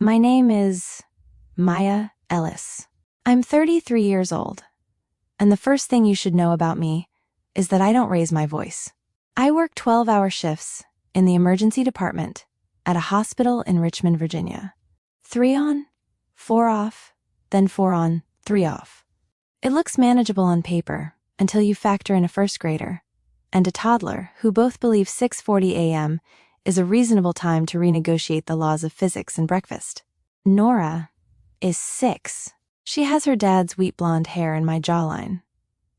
My name is Maya Ellis. I'm 33 years old, and the first thing you should know about me is that I don't raise my voice. I work 12-hour shifts in the emergency department at a hospital in Richmond, Virginia. 3 on, 4 off, then 4 on, 3 off. It looks manageable on paper until you factor in a first grader and a toddler who both believe 6:40 a.m. is a reasonable time to renegotiate the laws of physics and breakfast. Nora is 6. She has her dad's wheat blonde hair in my jawline,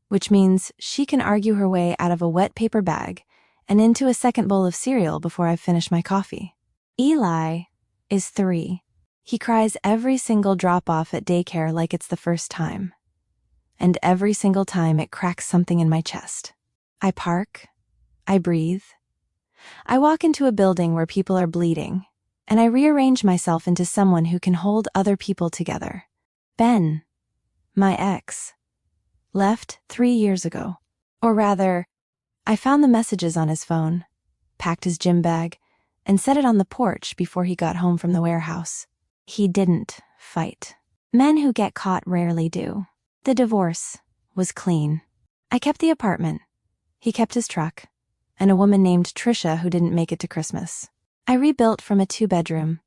which means she can argue her way out of a wet paper bag and into a second bowl of cereal before I've finished my coffee. Eli is 3. He cries every single drop-off at daycare like it's the first time. And every single time it cracks something in my chest. I park. I breathe. I walk into a building where people are bleeding, and I rearrange myself into someone who can hold other people together. Ben, my ex, left 3 years ago. Or rather, I found the messages on his phone, packed his gym bag, and set it on the porch before he got home from the warehouse. He didn't fight. Men who get caught rarely do. The divorce was clean. I kept the apartment. He kept his truck. And a woman named Trisha who didn't make it to Christmas. I rebuilt from a 2-bedroom,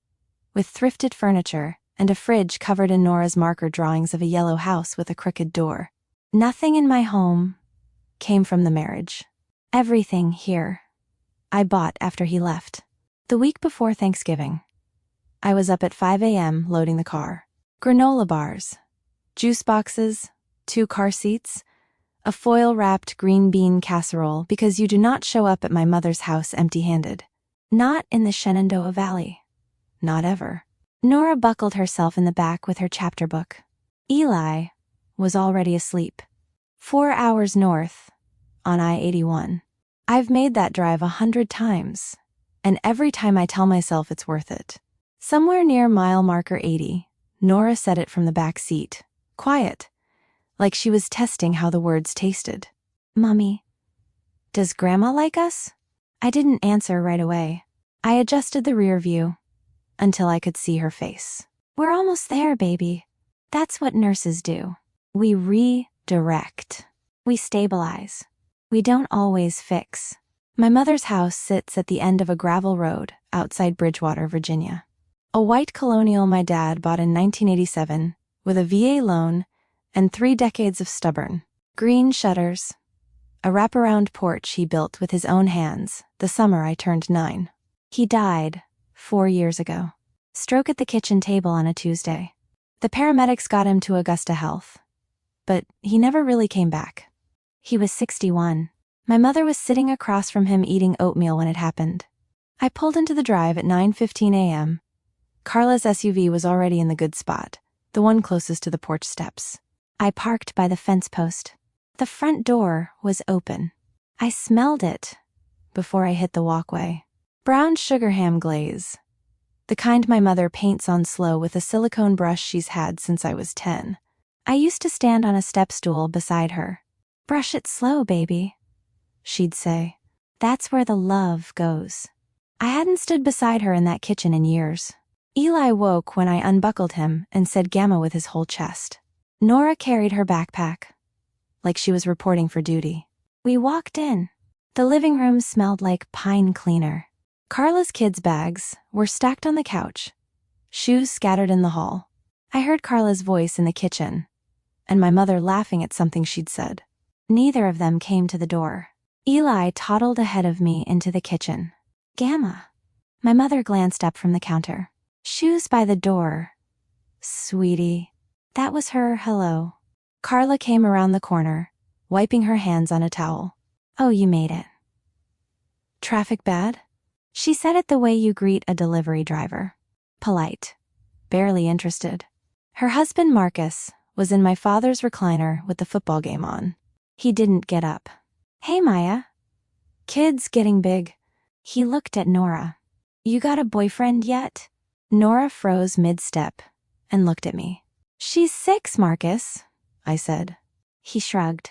with thrifted furniture and a fridge covered in Nora's marker drawings of a yellow house with a crooked door. Nothing in my home came from the marriage. Everything here I bought after he left. The week before Thanksgiving, I was up at 5 a.m. loading the car. Granola bars, juice boxes, 2 car seats, a foil-wrapped green bean casserole because you do not show up at my mother's house empty-handed. Not in the Shenandoah Valley. Not ever. Nora buckled herself in the back with her chapter book. Eli was already asleep. 4 hours north on I-81. I've made that drive 100 times, and every time I tell myself it's worth it. Somewhere near mile marker 80, Nora said it from the back seat, quiet, like she was testing how the words tasted. Mommy, does Grandma like us? I didn't answer right away. I adjusted the rear view until I could see her face. We're almost there, baby. That's what nurses do. We redirect. We stabilize. We don't always fix. My mother's house sits at the end of a gravel road outside Bridgewater, Virginia. A white colonial my dad bought in 1987 with a VA loan and 3 decades of stubborn, green shutters, a wraparound porch he built with his own hands the summer I turned 9. He died 4 years ago. Stroke at the kitchen table on a Tuesday. The paramedics got him to Augusta Health, but he never really came back. He was 61. My mother was sitting across from him eating oatmeal when it happened. I pulled into the drive at 9:15 a.m. Carla's SUV was already in the good spot, the one closest to the porch steps. I parked by the fence post. The front door was open. I smelled it before I hit the walkway. Brown sugar ham glaze. The kind my mother paints on slow with a silicone brush she's had since I was 10. I used to stand on a step stool beside her. Brush it slow, baby, she'd say. That's where the love goes. I hadn't stood beside her in that kitchen in years. Eli woke when I unbuckled him and said gamma with his whole chest. Nora carried her backpack, like she was reporting for duty. We walked in. The living room smelled like pine cleaner. Carla's kids' bags were stacked on the couch, shoes scattered in the hall. I heard Carla's voice in the kitchen, and my mother laughing at something she'd said. Neither of them came to the door. Eli toddled ahead of me into the kitchen. Gamma. My mother glanced up from the counter. Shoes by the door. Sweetie. That was her hello. Carla came around the corner, wiping her hands on a towel. Oh, you made it. Traffic bad? She said it the way you greet a delivery driver. Polite. Barely interested. Her husband, Marcus, was in my father's recliner with the football game on. He didn't get up. Hey, Maya. Kids getting big. He looked at Nora. You got a boyfriend yet? Nora froze mid-step and looked at me. She's 6, Marcus, I said. He shrugged.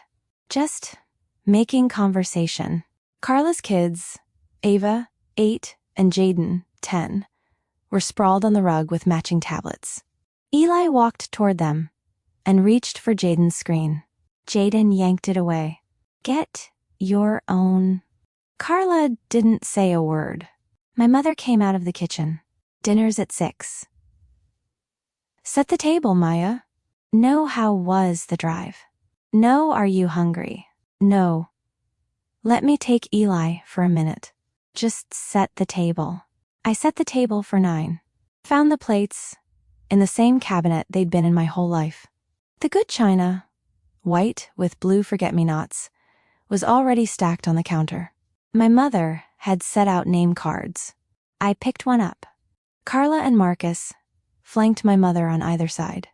Just making conversation. Carla's kids, Ava, 8, and Jaden, 10, were sprawled on the rug with matching tablets. Eli walked toward them and reached for Jaden's screen. Jaden yanked it away. Get your own. Carla didn't say a word. My mother came out of the kitchen. Dinner's at 6. Set the table, Maya. No, how was the drive? No, are you hungry? No. Let me take Eli for a minute. Just set the table. I set the table for 9. Found the plates in the same cabinet they'd been in my whole life. The good china, white with blue forget-me-nots, was already stacked on the counter. My mother had set out name cards. I picked one up. Carla and Marcus flanked my mother on either side.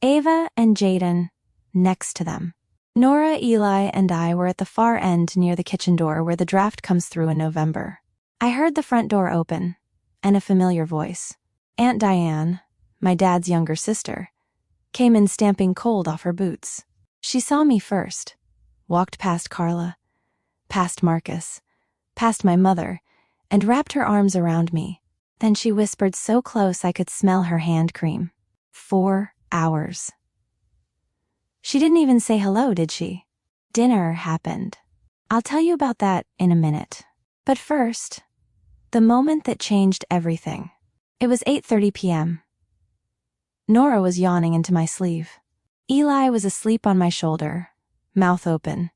Ava and Jaden next to them. Nora, Eli, and I were at the far end near the kitchen door where the draft comes through in November. I heard the front door open and a familiar voice. Aunt Diane, my dad's younger sister, came in stamping cold off her boots. She saw me first, walked past Carla, past Marcus, past my mother, and wrapped her arms around me. Then she whispered so close I could smell her hand cream. 4 hours. She didn't even say hello, did she? Dinner happened. I'll tell you about that in a minute. But first, the moment that changed everything. It was 8:30 p.m. Nora was yawning into my sleeve. Eli was asleep on my shoulder, mouth open,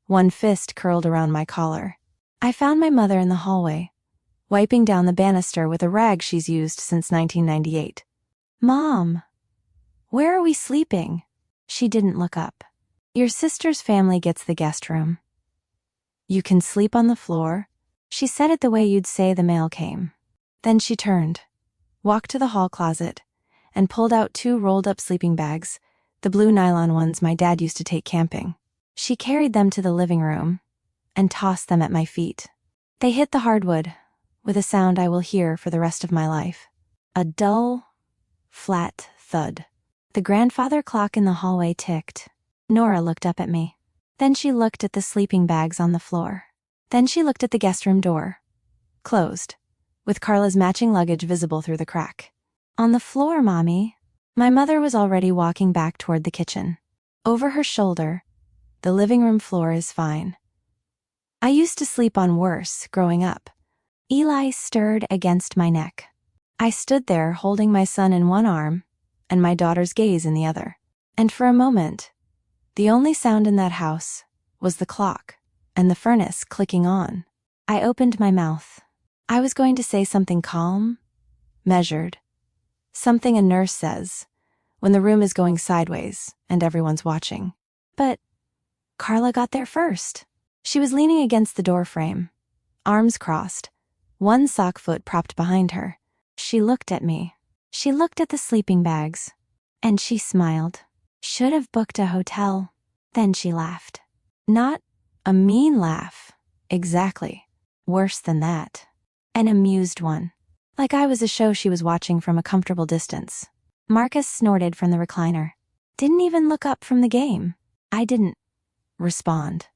one fist curled around my collar. I found my mother in the hallway, wiping down the banister with a rag she's used since 1998. Mom, where are we sleeping? She didn't look up. Your sister's family gets the guest room. You can sleep on the floor. She said it the way you'd say the mail came. Then she turned, walked to the hall closet, and pulled out 2 rolled-up sleeping bags, the blue nylon ones my dad used to take camping. She carried them to the living room and tossed them at my feet. They hit the hardwood with a sound I will hear for the rest of my life. A dull, flat thud. The grandfather clock in the hallway ticked. Nora looked up at me. Then she looked at the sleeping bags on the floor. Then she looked at the guest room door. Closed, with Carla's matching luggage visible through the crack. On the floor, Mommy. My mother was already walking back toward the kitchen. Over her shoulder, the living room floor is fine. I used to sleep on worse growing up. Eli stirred against my neck. I stood there holding my son in one arm and my daughter's gaze in the other. And for a moment, the only sound in that house was the clock and the furnace clicking on. I opened my mouth. I was going to say something calm, measured, something a nurse says when the room is going sideways and everyone's watching. But Carla got there first. She was leaning against the door frame, arms crossed, one sock foot propped behind her. She looked at me. She looked at the sleeping bags, and she smiled. Should have booked a hotel. Then she laughed. Not a mean laugh, exactly. Worse than that. An amused one. Like I was a show she was watching from a comfortable distance. Marcus snorted from the recliner. Didn't even look up from the game. I didn't respond.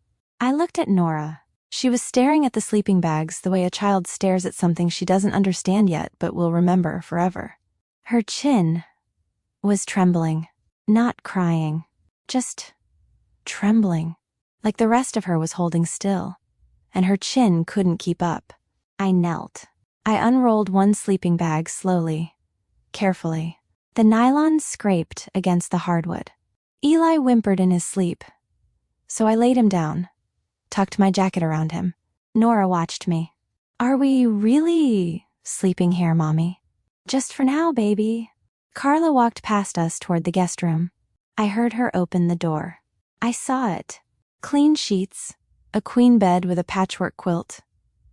I looked at Nora. She was staring at the sleeping bags the way a child stares at something she doesn't understand yet but will remember forever. Her chin was trembling, not crying, just trembling, like the rest of her was holding still, and her chin couldn't keep up. I knelt. I unrolled one sleeping bag slowly, carefully. The nylon scraped against the hardwood. Eli whimpered in his sleep, so I laid him down, tucked my jacket around him. Nora watched me. Are we really sleeping here, Mommy? Just for now, baby. Carla walked past us toward the guest room. I heard her open the door. I saw it. Clean sheets, a queen bed with a patchwork quilt,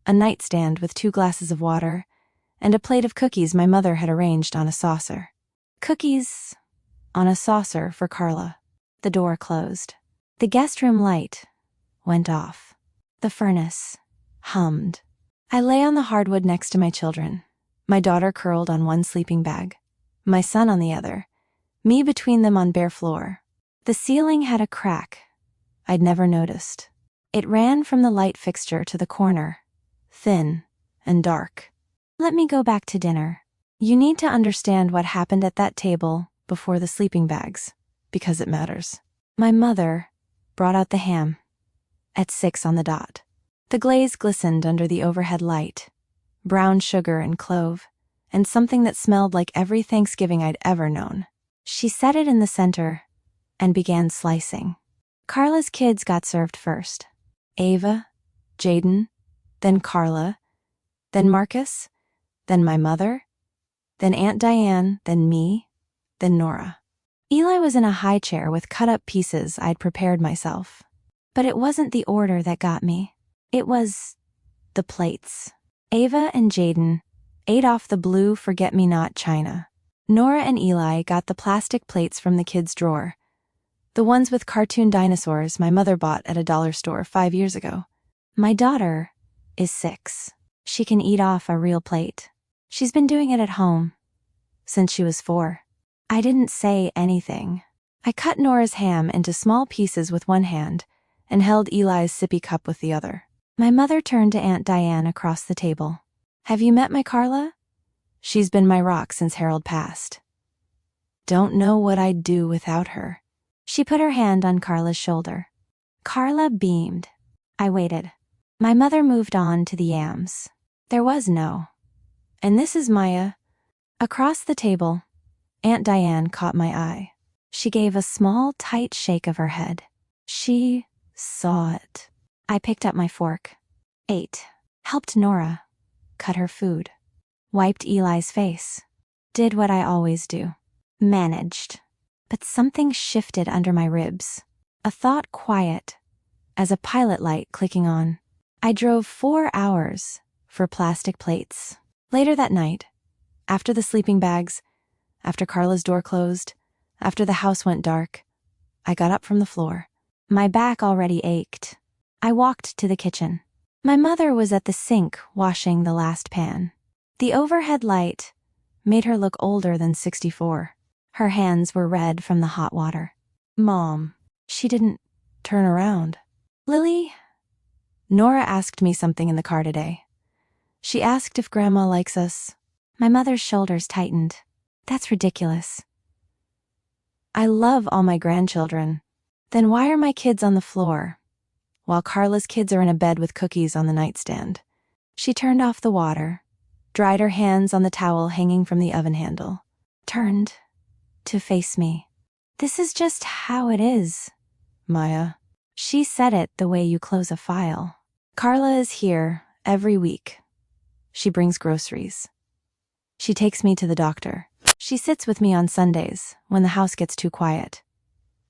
a nightstand with 2 glasses of water, and a plate of cookies my mother had arranged on a saucer. Cookies on a saucer for Carla. The door closed. The guest room light went off. The furnace hummed. I lay on the hardwood next to my children, my daughter curled on one sleeping bag, my son on the other, me between them on bare floor. The ceiling had a crack I'd never noticed. It ran from the light fixture to the corner, thin and dark. Let me go back to dinner. You need to understand what happened at that table before the sleeping bags, because it matters. My mother brought out the ham at 6 on the dot. The glaze glistened under the overhead light, brown sugar and clove, and something that smelled like every Thanksgiving I'd ever known. She set it in the center and began slicing. Carla's kids got served first. Ava, Jaden, then Carla, then Marcus, then my mother, then Aunt Diane, then me, then Nora. Eli was in a high chair with cut-up pieces I'd prepared myself. But it wasn't the order that got me. It was the plates. Ava and Jaden ate off the blue forget-me-not china. Nora and Eli got the plastic plates from the kids' drawer, the ones with cartoon dinosaurs my mother bought at a dollar store 5 years ago. My daughter is 6. She can eat off a real plate. She's been doing it at home since she was 4. I didn't say anything. I cut Nora's ham into small pieces with one hand and held Eli's sippy cup with the other. My mother turned to Aunt Diane across the table. Have you met my Carla? She's been my rock since Harold passed. Don't know what I'd do without her. She put her hand on Carla's shoulder. Carla beamed. I waited. My mother moved on to the yams. There was no. And this is Maya. Across the table, Aunt Diane caught my eye. She gave a small, tight shake of her head. She saw it. I picked up my fork. Ate. Helped Nora cut her food. Wiped Eli's face. Did what I always do. Managed. But something shifted under my ribs. A thought quiet as a pilot light clicking on. I drove 4 hours for plastic plates. Later that night, after the sleeping bags, after Carla's door closed, after the house went dark, I got up from the floor. My back already ached. I walked to the kitchen. My mother was at the sink washing the last pan. The overhead light made her look older than 64. Her hands were red from the hot water. Mom. She didn't turn around. Lily? Nora asked me something in the car today. She asked if Grandma likes us. My mother's shoulders tightened. That's ridiculous. I love all my grandchildren. Then why are my kids on the floor, while Carla's kids are in a bed with cookies on the nightstand? She turned off the water, dried her hands on the towel hanging from the oven handle, turned to face me. This is just how it is, Maya. She said it the way you close a file. Carla is here every week. She brings groceries. She takes me to the doctor. She sits with me on Sundays when the house gets too quiet.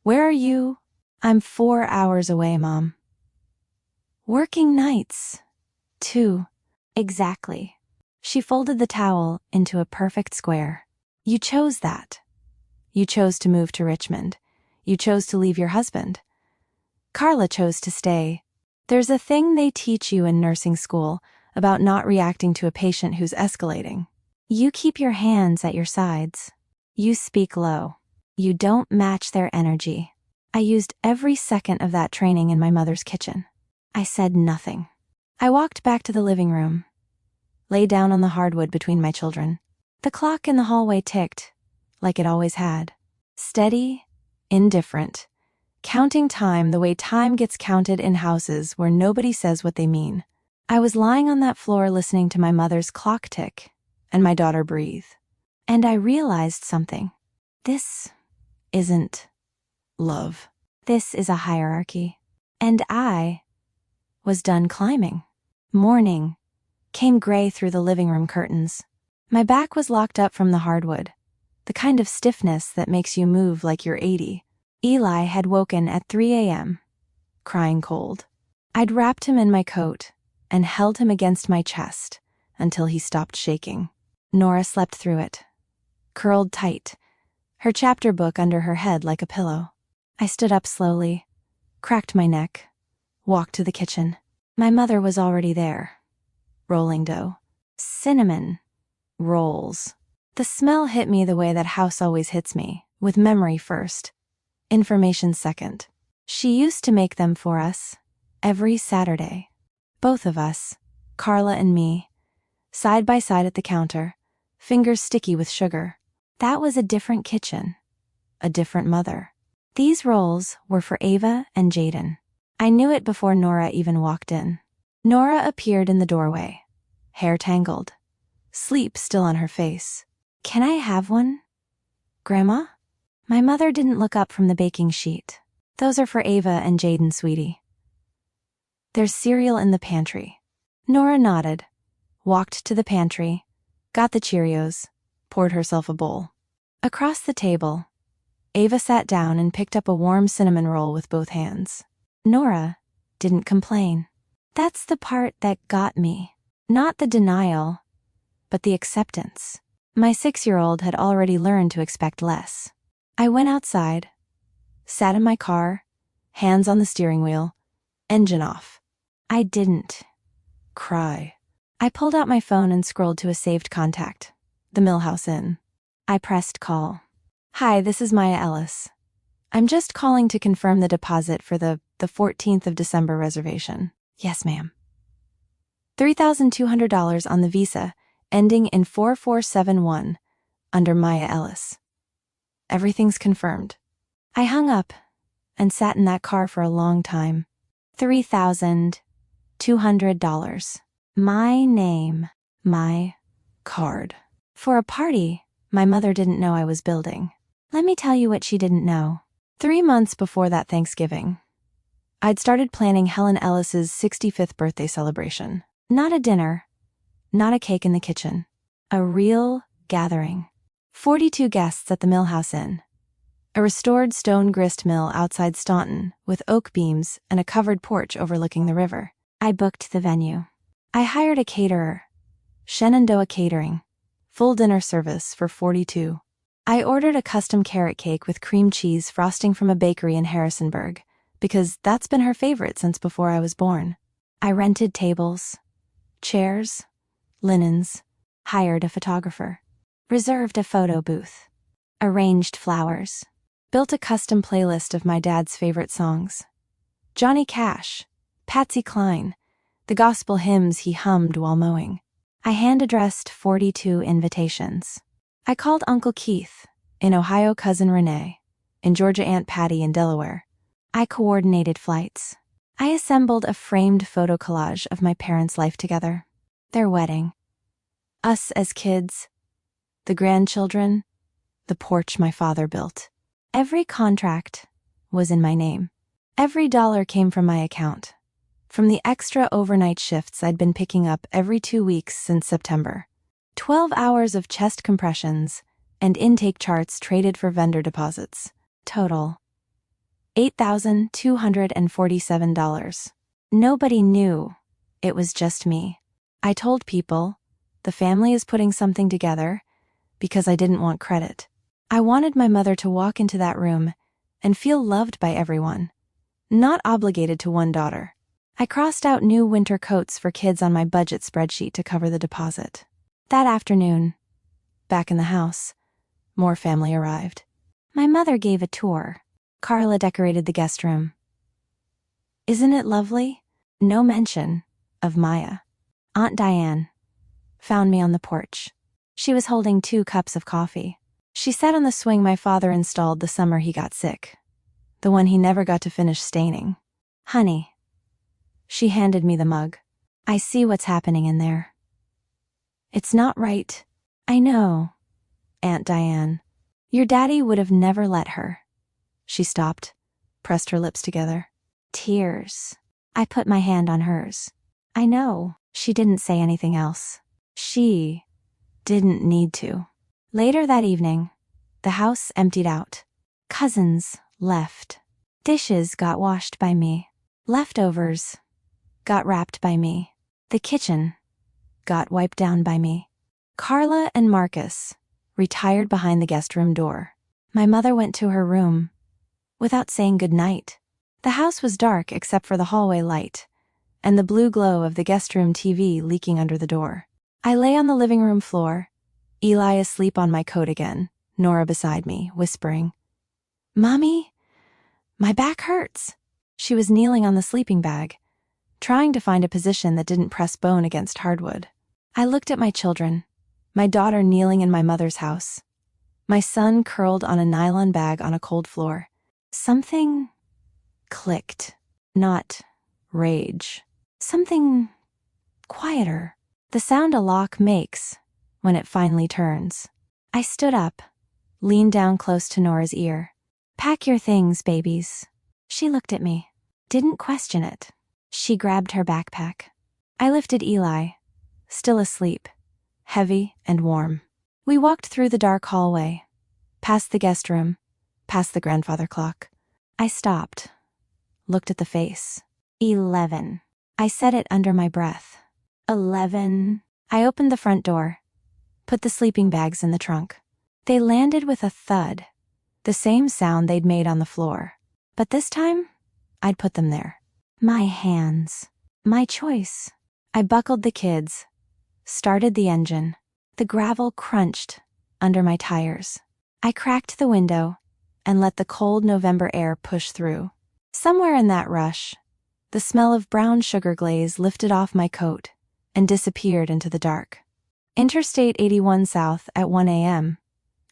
Where are you? I'm 4 hours away, Mom. Working nights, too. Exactly. She folded the towel into a perfect square. You chose that. You chose to move to Richmond. You chose to leave your husband. Carla chose to stay. There's a thing they teach you in nursing school about not reacting to a patient who's escalating. You keep your hands at your sides. You speak low. You don't match their energy. I used every second of that training in my mother's kitchen. I said nothing. I walked back to the living room, lay down on the hardwood between my children. The clock in the hallway ticked, like it always had. Steady, indifferent, counting time the way time gets counted in houses where nobody says what they mean. I was lying on that floor listening to my mother's clock tick and my daughter breathe. And I realized something. This isn't love. This is a hierarchy. And I was done climbing. Morning came gray through the living room curtains. My back was locked up from the hardwood, the kind of stiffness that makes you move like you're 80. Eli had woken at 3 a.m., crying cold. I'd wrapped him in my coat and held him against my chest until he stopped shaking. Nora slept through it, curled tight, her chapter book under her head like a pillow. I stood up slowly, cracked my neck, walked to the kitchen. My mother was already there, rolling dough. Cinnamon rolls. The smell hit me the way that house always hits me, with memory first, information second. She used to make them for us every Saturday. Both of us, Carla and me, side by side at the counter, fingers sticky with sugar. That was a different kitchen, a different mother. These rolls were for Ava and Jaden. I knew it before Nora even walked in. Nora appeared in the doorway, hair tangled, sleep still on her face. "Can I have one, Grandma?" My mother didn't look up from the baking sheet. "Those are for Ava and Jaden, sweetie. There's cereal in the pantry." Nora nodded, walked to the pantry, got the Cheerios, poured herself a bowl. Across the table, Ava sat down and picked up a warm cinnamon roll with both hands. Nora didn't complain. That's the part that got me. Not the denial, but the acceptance. My 6-year-old had already learned to expect less. I went outside, sat in my car, hands on the steering wheel, engine off. I didn't cry. I pulled out my phone and scrolled to a saved contact, the Millhouse Inn. I pressed call. "Hi, this is Maya Ellis. I'm just calling to confirm the deposit for the 14th of December reservation." "Yes, ma'am." $3,200 on the Visa, ending in 4471, under Maya Ellis. "Everything's confirmed." I hung up and sat in that car for a long time. $3,200. My name, my card. For a party my mother didn't know I was building. Let me tell you what she didn't know. 3 months before that Thanksgiving, I'd started planning Helen Ellis's 65th birthday celebration. Not a dinner, not a cake in the kitchen. A real gathering. 42 guests at the Millhouse Inn. A restored stone grist mill outside Staunton with oak beams and a covered porch overlooking the river. I booked the venue. I hired a caterer, Shenandoah Catering, full dinner service for 42. I ordered a custom carrot cake with cream cheese frosting from a bakery in Harrisonburg, because that's been her favorite since before I was born. I rented tables, chairs, linens, hired a photographer, reserved a photo booth, arranged flowers, built a custom playlist of my dad's favorite songs. Johnny Cash, Patsy Cline, the gospel hymns he hummed while mowing. I hand-addressed 42 invitations. I called Uncle Keith, in Ohio cousin Renee, in Georgia Aunt Patty in Delaware. I coordinated flights. I assembled a framed photo collage of my parents' life together. Their wedding. Us as kids. The grandchildren. The porch my father built. Every contract was in my name. Every dollar came from my account. From the extra overnight shifts I'd been picking up every 2 weeks since September. 12 hours of chest compressions and intake charts traded for vendor deposits. Total $8,247. Nobody knew. It was just me. I told people, the family is putting something together, because I didn't want credit. I wanted my mother to walk into that room and feel loved by everyone, not obligated to one daughter. I crossed out new winter coats for kids on my budget spreadsheet to cover the deposit. That afternoon, back in the house, more family arrived. My mother gave a tour. Carla decorated the guest room. Isn't it lovely? No mention of Maya. Aunt Diane found me on the porch. She was holding 2 cups of coffee. She sat on the swing my father installed the summer he got sick, the one he never got to finish staining. "Honey." She handed me the mug. "I see what's happening in there. It's not right." "I know, Aunt Diane. Your daddy would have never let her." She stopped, pressed her lips together. Tears. I put my hand on hers. "I know." She didn't say anything else. She didn't need to. Later that evening, the house emptied out. Cousins left. Dishes got washed by me. Leftovers got wrapped by me. The kitchen got wiped down by me. Carla and Marcus retired behind the guest room door. My mother went to her room without saying goodnight. The house was dark except for the hallway light and the blue glow of the guest room TV leaking under the door. I lay on the living room floor, Eli asleep on my coat again, Nora beside me, whispering, "Mommy, my back hurts." She was kneeling on the sleeping bag, trying to find a position that didn't press bone against hardwood. I looked at my children, my daughter kneeling in my mother's house, my son curled on a nylon bag on a cold floor. Something clicked. Not rage. Something quieter. The sound a lock makes when it finally turns. I stood up, leaned down close to Nora's ear. "Pack your things, babies." She looked at me. Didn't question it. She grabbed her backpack. I lifted Eli, still asleep, heavy and warm. We walked through the dark hallway, past the guest room, past the grandfather clock. I stopped, looked at the face. 11. I said it under my breath. 11. I opened the front door, put the sleeping bags in the trunk. They landed with a thud, the same sound they'd made on the floor. But this time, I'd put them there. My hands. My choice. I buckled the kids, started the engine. The gravel crunched under my tires. I cracked the window and let the cold November air push through. Somewhere in that rush, the smell of brown sugar glaze lifted off my coat and disappeared into the dark. Interstate 81 South at 1 a.m.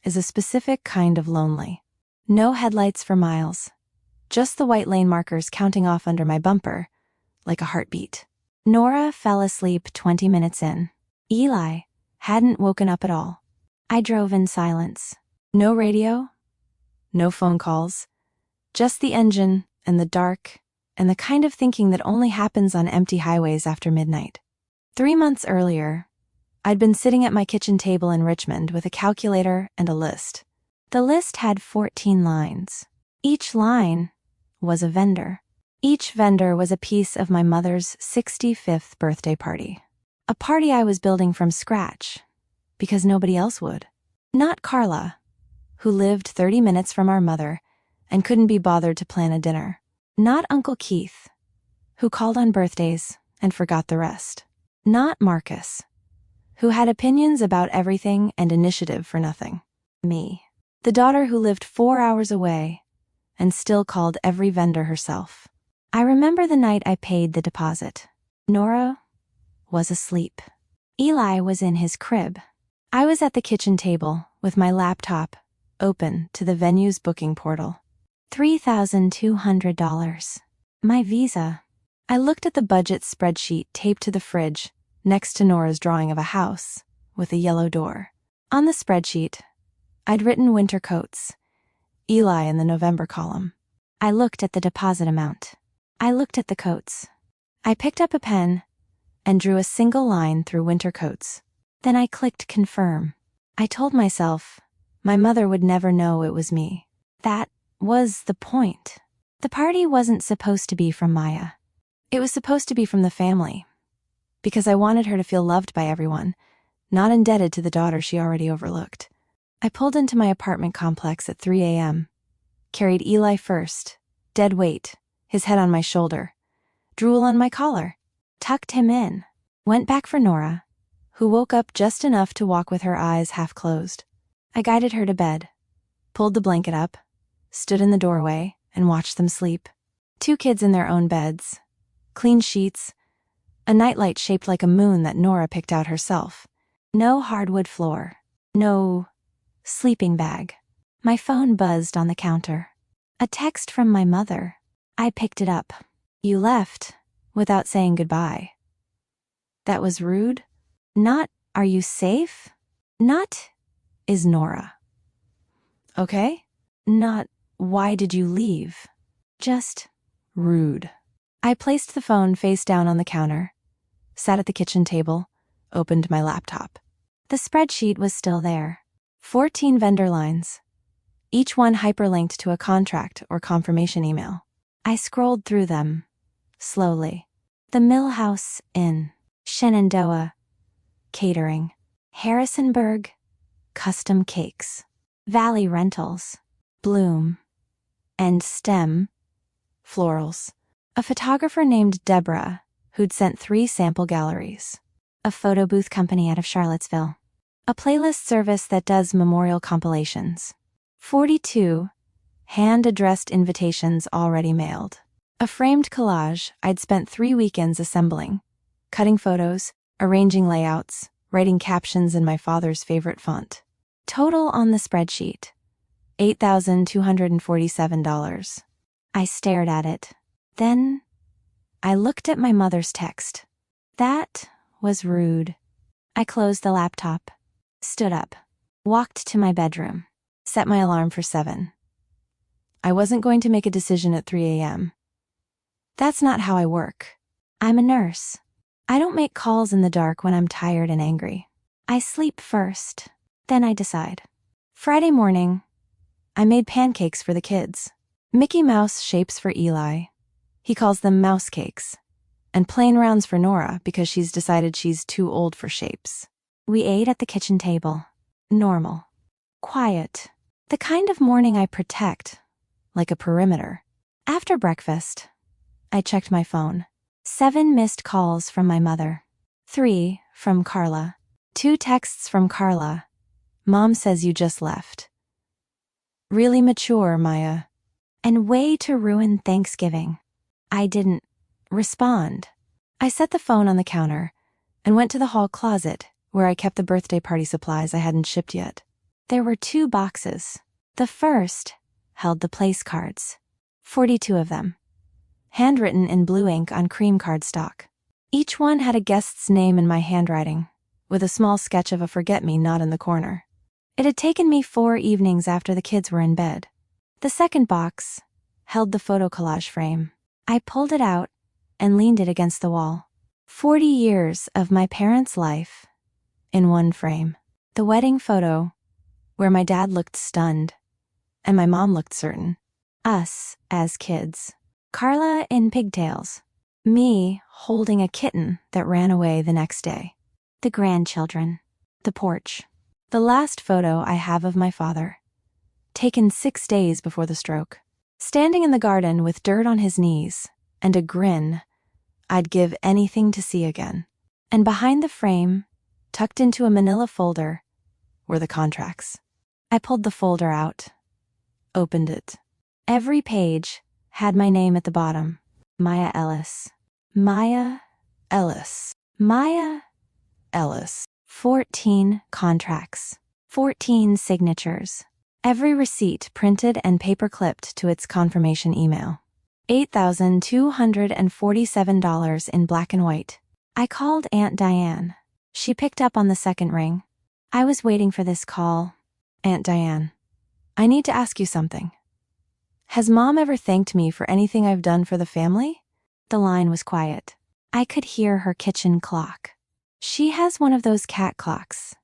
is a specific kind of lonely. No headlights for miles. Just the white lane markers counting off under my bumper, like a heartbeat. Nora fell asleep 20 minutes in. Eli hadn't woken up at all. I drove in silence. No radio, no phone calls, just the engine and the dark and the kind of thinking that only happens on empty highways after midnight. 3 months earlier, I'd been sitting at my kitchen table in Richmond with a calculator and a list. The list had 14 lines. Each line was a vendor. Each vendor was a piece of my mother's 65th birthday party. A party I was building from scratch, because nobody else would. Not Carla, who lived 30 minutes from our mother and couldn't be bothered to plan a dinner. Not Uncle Keith, who called on birthdays and forgot the rest. Not Marcus, who had opinions about everything and initiative for nothing. Me, the daughter who lived 4 hours away and still called every vendor herself. I remember the night I paid the deposit. Nora was asleep. Eli was in his crib. I was at the kitchen table with my laptop open to the venue's booking portal. $3,200. My visa. I looked at the budget spreadsheet taped to the fridge next to Nora's drawing of a house with a yellow door. On the spreadsheet, I'd written winter coats, Eli in the November column. I looked at the deposit amount. I looked at the coats. I picked up a pen and drew a single line through winter coats. Then I clicked confirm. I told myself my mother would never know it was me. That was the point. The party wasn't supposed to be from Maya. It was supposed to be from the family, because I wanted her to feel loved by everyone, not indebted to the daughter she already overlooked. I pulled into my apartment complex at 3 a.m., carried Eli first, dead weight, his head on my shoulder, drool on my collar, tucked him in, went back for Nora, who woke up just enough to walk with her eyes half closed. I guided her to bed, pulled the blanket up, stood in the doorway, and watched them sleep. 2 kids in their own beds, clean sheets, a nightlight shaped like a moon that Nora picked out herself. No hardwood floor, no sleeping bag. My phone buzzed on the counter. A text from my mother. I picked it up. "You left without saying goodbye." That was rude. Not, "Are you safe?" Not, "Is Nora okay?" Not, "Why did you leave?" Just rude. I placed the phone face down on the counter, sat at the kitchen table, opened my laptop. The spreadsheet was still there. 14 vendor lines, each one hyperlinked to a contract or confirmation email. I scrolled through them, slowly. The Millhouse Inn, Shenandoah, catering. Harrisonburg, custom cakes. Valley Rentals, Bloom, and STEM, florals. A photographer named Deborah, who'd sent 3 sample galleries. A photo booth company out of Charlottesville. A playlist service that does memorial compilations. 42 hand-addressed invitations already mailed. A framed collage I'd spent 3 weekends assembling, cutting photos, arranging layouts, writing captions in my father's favorite font. Total on the spreadsheet: $8,247. I stared at it. Then I looked at my mother's text. That was rude. I closed the laptop, stood up, walked to my bedroom, set my alarm for 7. I wasn't going to make a decision at 3 a.m. That's not how I work. I'm a nurse. I don't make calls in the dark when I'm tired and angry. I sleep first, then I decide. Friday morning, I made pancakes for the kids. Mickey Mouse shapes for Eli. He calls them mouse cakes. And plain rounds for Nora because she's decided she's too old for shapes. We ate at the kitchen table. Normal. Quiet. The kind of morning I protect, like a perimeter. After breakfast, I checked my phone. 7 missed calls from my mother. 3 from Carla. 2 texts from Carla. Mom says you just left. Really mature, Maya. And way to ruin Thanksgiving. I didn't respond. I set the phone on the counter and went to the hall closet where I kept the birthday party supplies I hadn't shipped yet. There were 2 boxes. The first held the place cards. 42 of them. Handwritten in blue ink on cream cardstock. Each one had a guest's name in my handwriting, with a small sketch of a forget-me-not in the corner. It had taken me 4 evenings after the kids were in bed. The second box held the photo collage frame. I pulled it out and leaned it against the wall. 40 years of my parents' life in one frame. The wedding photo, where my dad looked stunned and my mom looked certain. Us as kids. Carla in pigtails. Me holding a kitten that ran away the next day. The grandchildren. The porch. The last photo I have of my father, taken 6 days before the stroke. Standing in the garden with dirt on his knees and a grin I'd give anything to see again. And behind the frame, tucked into a manila folder, were the contracts. I pulled the folder out, opened it. Every page had my name at the bottom. Maya Ellis. Maya Ellis. Maya Ellis. 14 contracts. 14 signatures. Every receipt printed and paper-clipped to its confirmation email. $8,247 in black and white. I called Aunt Diane. She picked up on the second ring. I was waiting for this call. Aunt Diane, I need to ask you something. Has Mom ever thanked me for anything I've done for the family? The line was quiet. I could hear her kitchen clock. She has one of those cat clocks,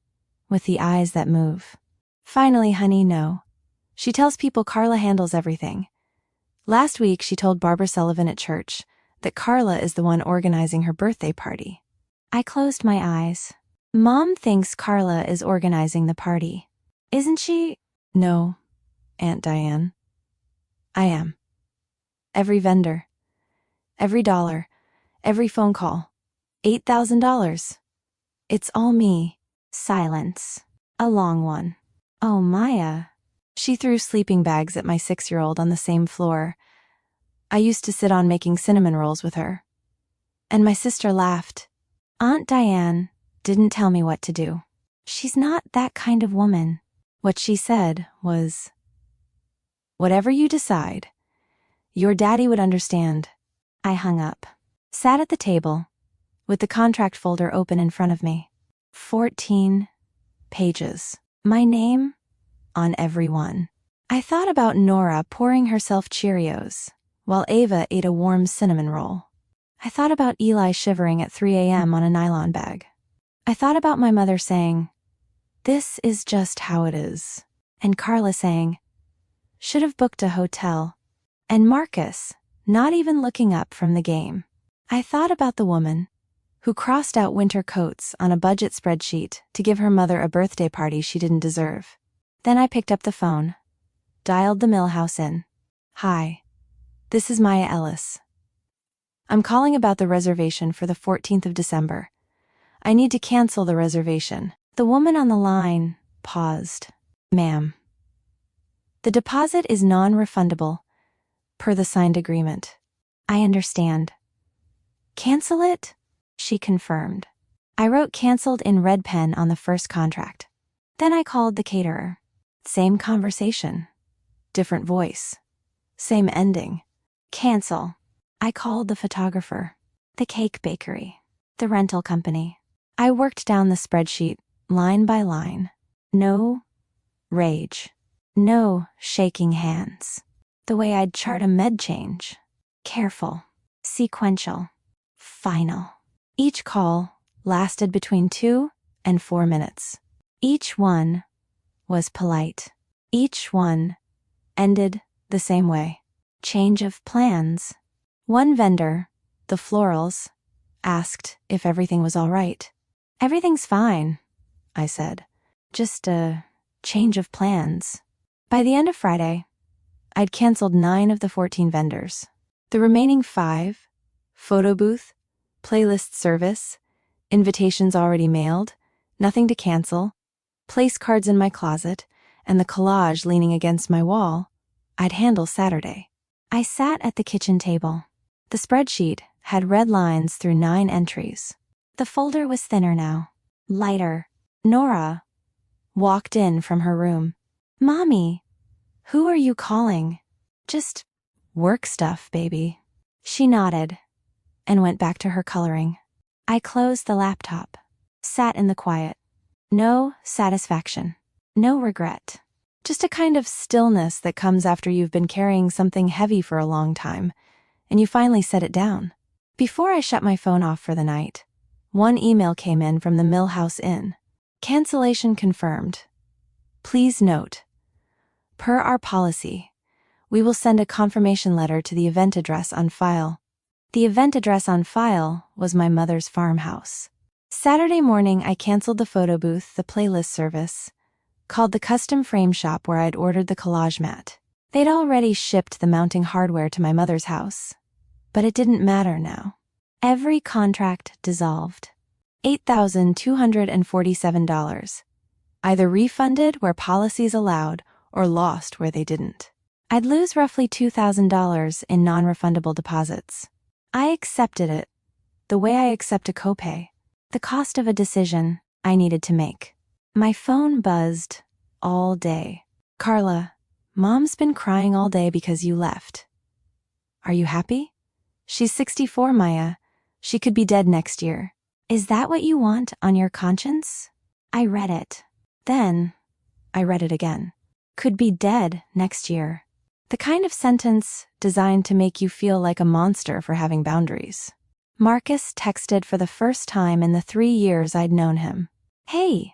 with the eyes that move. Finally, honey, no. She tells people Carla handles everything. Last week, she told Barbara Sullivan at church that Carla is the one organizing her birthday party. I closed my eyes. Mom thinks Carla is organizing the party. Isn't she? No, Aunt Diane. I am. Every vendor. Every dollar. Every phone call. $8,000. It's all me. Silence. A long one. Oh, Maya. She threw sleeping bags at my 6-year-old on the same floor. I used to sit on making cinnamon rolls with her. And my sister laughed. Aunt Diane didn't tell me what to do. She's not that kind of woman. What she said was, whatever you decide, your daddy would understand. I hung up. Sat at the table, with the contract folder open in front of me. 14 pages. My name on every one. I thought about Nora pouring herself Cheerios, while Ava ate a warm cinnamon roll. I thought about Eli shivering at 3 a.m. on a nylon bag. I thought about my mother saying, "This is just how it is," and Carla saying, "Should have booked a hotel," and Marcus not even looking up from the game. I thought about the woman who crossed out winter coats on a budget spreadsheet to give her mother a birthday party she didn't deserve. Then I picked up the phone, dialed the Millhouse in. Hi, this is Maya Ellis. I'm calling about the reservation for the 14th of December. I need to cancel the reservation. The woman on the line paused. Ma'am, the deposit is non-refundable, per the signed agreement. I understand. Cancel it? She confirmed. I wrote canceled in red pen on the first contract. Then I called the caterer. Same conversation. Different voice. Same ending. Cancel. I called the photographer, the cake bakery, the rental company. I worked down the spreadsheet, line by line. No rage. No shaking hands. The way I'd chart a med change. Careful. Sequential. Final. Each call lasted between 2 and 4 minutes. Each one was polite. Each one ended the same way. Change of plans. One vendor, the florals, asked if everything was all right. Everything's fine, I said. Just a change of plans. By the end of Friday, I'd canceled 9 of the 14 vendors. The remaining 5, photo booth, playlist service, invitations already mailed, nothing to cancel, place cards in my closet, and the collage leaning against my wall, I'd handle Saturday. I sat at the kitchen table. The spreadsheet had red lines through 9 entries. The folder was thinner now, lighter. Nora walked in from her room. Mommy, who are you calling? Just work stuff, baby. She nodded and went back to her coloring. I closed the laptop, sat in the quiet. No satisfaction, no regret. Just a kind of stillness that comes after you've been carrying something heavy for a long time, and you finally set it down. Before I shut my phone off for the night, one email came in from the Millhouse Inn. Cancellation confirmed. Please note, per our policy, we will send a confirmation letter to the event address on file. The event address on file was my mother's farmhouse. Saturday morning, I canceled the photo booth, the playlist service, called the custom frame shop where I'd ordered the collage mat. They'd already shipped the mounting hardware to my mother's house, but it didn't matter now. Every contract dissolved. $8,247. Either refunded where policies allowed or lost where they didn't. I'd lose roughly $2,000 in non-refundable deposits. I accepted it, the way I accept a copay, the cost of a decision I needed to make. My phone buzzed all day. Carla, Mom's been crying all day because you left. Are you happy? She's 64, Maya. She could be dead next year. Is that what you want on your conscience? I read it. Then I read it again. Could be dead next year. The kind of sentence designed to make you feel like a monster for having boundaries. Marcus texted for the first time in the 3 years I'd known him. Hey,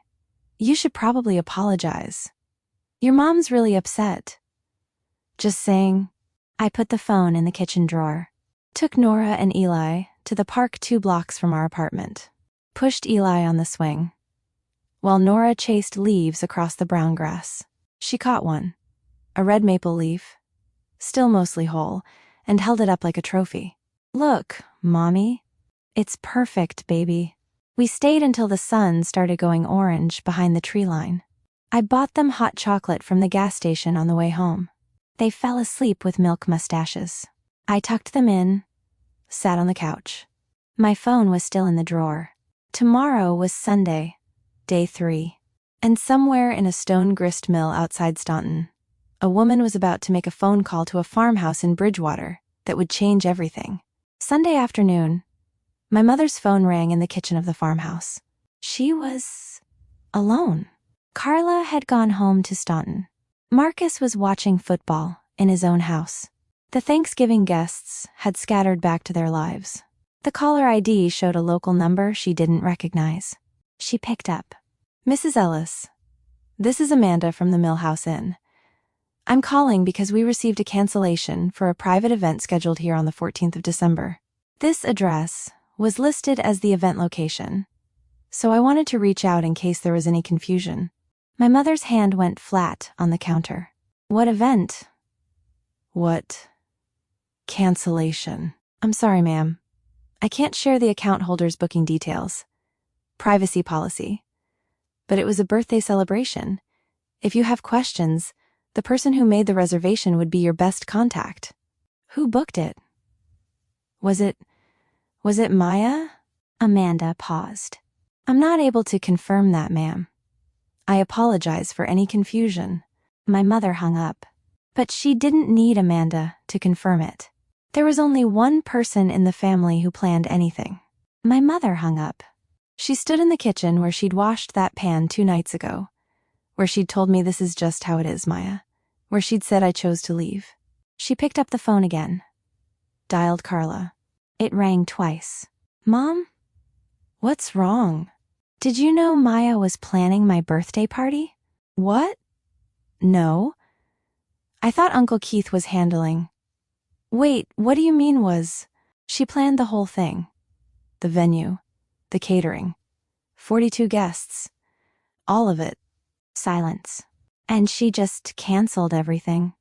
you should probably apologize. Your mom's really upset. Just saying. I put the phone in the kitchen drawer. Took Nora and Eli to the park 2 blocks from our apartment. Pushed Eli on the swing, while Nora chased leaves across the brown grass. She caught one, a red maple leaf, still mostly whole, and held it up like a trophy. Look, Mommy. It's perfect, baby. We stayed until the sun started going orange behind the tree line. I bought them hot chocolate from the gas station on the way home. They fell asleep with milk mustaches. I tucked them in, sat on the couch. My phone was still in the drawer. Tomorrow was Sunday, day 3. And somewhere in a stone grist mill outside Staunton, a woman was about to make a phone call to a farmhouse in Bridgewater that would change everything. Sunday afternoon, my mother's phone rang in the kitchen of the farmhouse. She was alone. Carla had gone home to Staunton. Marcus was watching football in his own house. The Thanksgiving guests had scattered back to their lives. The caller ID showed a local number she didn't recognize. She picked up. Mrs. Ellis, this is Amanda from the Millhouse Inn. I'm calling because we received a cancellation for a private event scheduled here on the 14th of December. This address was listed as the event location, so I wanted to reach out in case there was any confusion. My mother's hand went flat on the counter. What event? What cancellation? I'm sorry, ma'am. I can't share the account holder's booking details. Privacy policy. But it was a birthday celebration. If you have questions, the person who made the reservation would be your best contact. Who booked it? Was it Maya? Amanda paused. I'm not able to confirm that, ma'am. I apologize for any confusion. My mother hung up. But she didn't need Amanda to confirm it. There was only one person in the family who planned anything. My mother hung up. She stood in the kitchen where she'd washed that pan 2 nights ago, where she'd told me this is just how it is, Maya, where she'd said I chose to leave. She picked up the phone again. Dialed Carla. It rang twice. Mom? What's wrong? Did you know Maya was planning my birthday party? What? No. I thought Uncle Keith was handling. Wait, what do you mean was? She planned the whole thing. The venue, the catering, 42 guests, all of it. Silence. And she just canceled everything.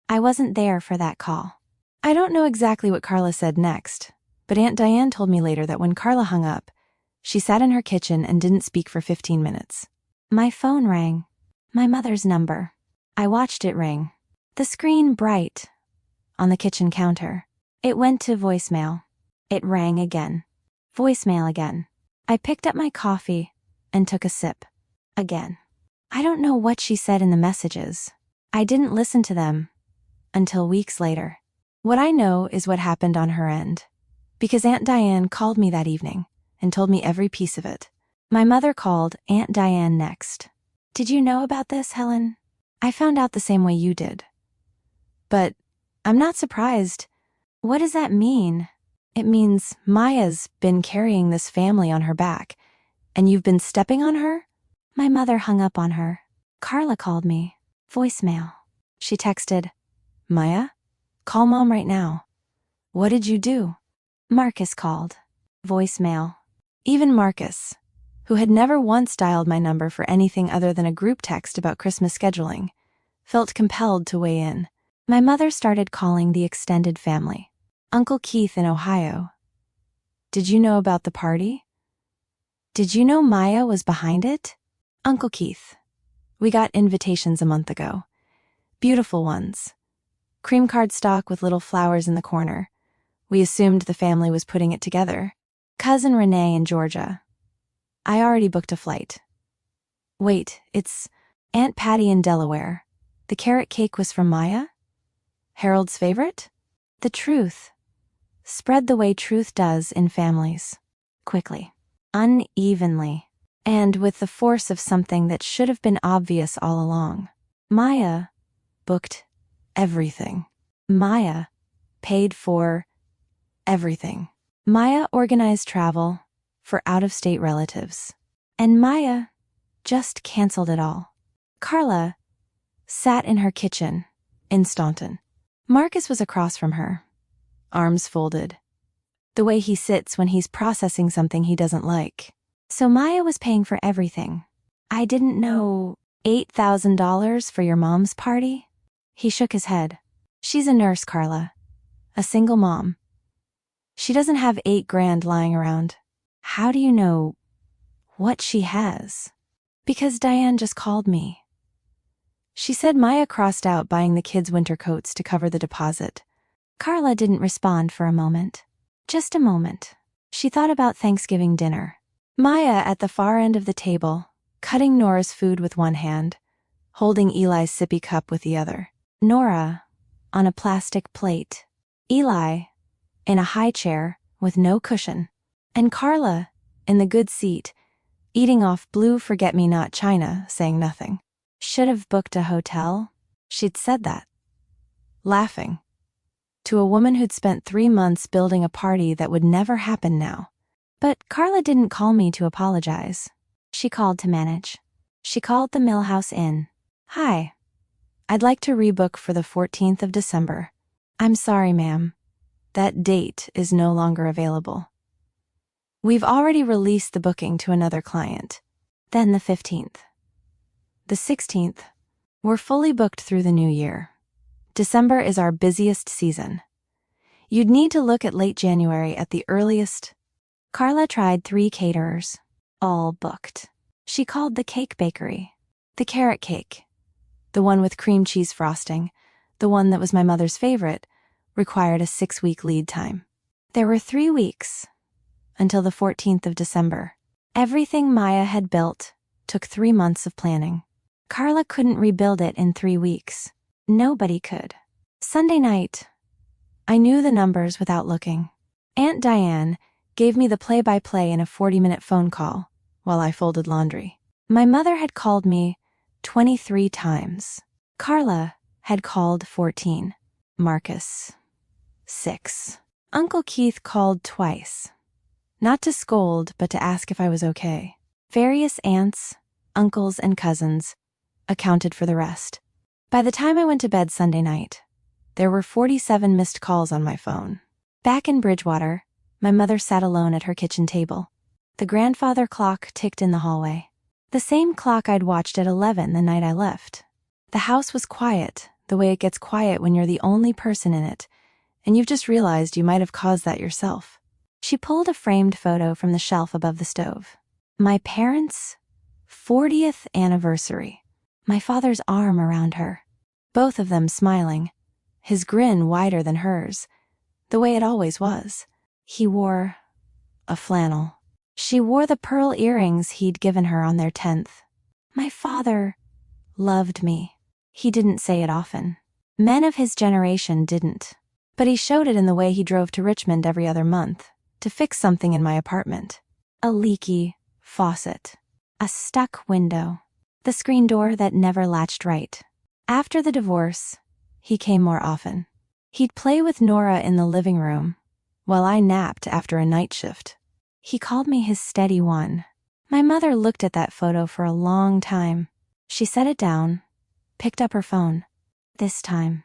I wasn't there for that call. I don't know exactly what Carla said next, but Aunt Diane told me later that when Carla hung up, she sat in her kitchen and didn't speak for 15 minutes. My phone rang. My mother's number. I watched it ring. The screen bright on the kitchen counter. It went to voicemail. It rang again. Voicemail again. I picked up my coffee and took a sip. Again. I don't know what she said in the messages. I didn't listen to them until weeks later. What I know is what happened on her end, because Aunt Diane called me that evening and told me every piece of it. My mother called Aunt Diane next. Did you know about this, Helen? I found out the same way you did. But I'm not surprised. What does that mean? It means Maya's been carrying this family on her back, and you've been stepping on her? My mother hung up on her. Carla called me. Voicemail. She texted, Maya, call Mom right now. What did you do? Marcus called. Voicemail. Even Marcus, who had never once dialed my number for anything other than a group text about Christmas scheduling, felt compelled to weigh in. My mother started calling the extended family. Uncle Keith in Ohio. Did you know about the party? Did you know Maya was behind it? Uncle Keith. We got invitations a month ago. Beautiful ones. Cream cardstock with little flowers in the corner. We assumed the family was putting it together. Cousin Renee in Georgia. I already booked a flight. Wait, it's Aunt Patty in Delaware. The carrot cake was from Maya? Harold's favorite? The truth. Spread the way truth does in families. Quickly. Unevenly. And with the force of something that should have been obvious all along. Maya booked everything. Maya paid for everything. Maya organized travel for out-of-state relatives. And Maya just canceled it all. Carla sat in her kitchen in Staunton. Marcus was across from her, arms folded, the way he sits when he's processing something he doesn't like. So Maya was paying for everything. I didn't know. $8,000 for your mom's party? He shook his head. She's a nurse, Carla. A single mom. She doesn't have $8,000 lying around. How do you know what she has? Because Diane just called me. She said Maya crossed out buying the kids' winter coats to cover the deposit. Carla didn't respond for a moment. Just a moment. She thought about Thanksgiving dinner. Maya at the far end of the table, cutting Nora's food with one hand, holding Eli's sippy cup with the other. Nora on a plastic plate. Eli in a high chair with no cushion. And Carla in the good seat, eating off blue forget-me-not china, saying nothing. Should have booked a hotel. She'd said that. Laughing. To a woman who'd spent 3 months building a party that would never happen now. But Carla didn't call me to apologize. She called to manage. She called the Millhouse Inn. Hi. I'd like to rebook for the 14th of December. I'm sorry, ma'am. That date is no longer available. We've already released the booking to another client. Then the 15th. The 16th. We're fully booked through the new year. December is our busiest season. You'd need to look at late January at the earliest. Carla tried 3 caterers. All booked. She called the cake bakery. The carrot cake. The one with cream cheese frosting, the one that was my mother's favorite, required a 6-week lead time. There were 3 weeks until the 14th of December. Everything Maya had built took 3 months of planning. Carla couldn't rebuild it in 3 weeks. Nobody could. Sunday night, I knew the numbers without looking. Aunt Diane gave me the play-by-play in a 40-minute phone call while I folded laundry. My mother had called me 23 times. Carla had called 14. Marcus, 6. Uncle Keith called twice. Not to scold, but to ask if I was okay. Various aunts, uncles, and cousins accounted for the rest. By the time I went to bed Sunday night, there were 47 missed calls on my phone. Back in Bridgewater, my mother sat alone at her kitchen table. The grandfather clock ticked in the hallway. The same clock I'd watched at 11 the night I left. The house was quiet, the way it gets quiet when you're the only person in it, and you've just realized you might have caused that yourself. She pulled a framed photo from the shelf above the stove. My parents' 40th anniversary. My father's arm around her. Both of them smiling, his grin wider than hers, the way it always was. He wore a flannel. She wore the pearl earrings he'd given her on their 10th. My father loved me. He didn't say it often. Men of his generation didn't. But he showed it in the way he drove to Richmond every other month to fix something in my apartment. A leaky faucet. A stuck window. The screen door that never latched right. After the divorce, he came more often. He'd play with Nora in the living room while I napped after a night shift. He called me his steady one. My mother looked at that photo for a long time. She set it down, picked up her phone. This time,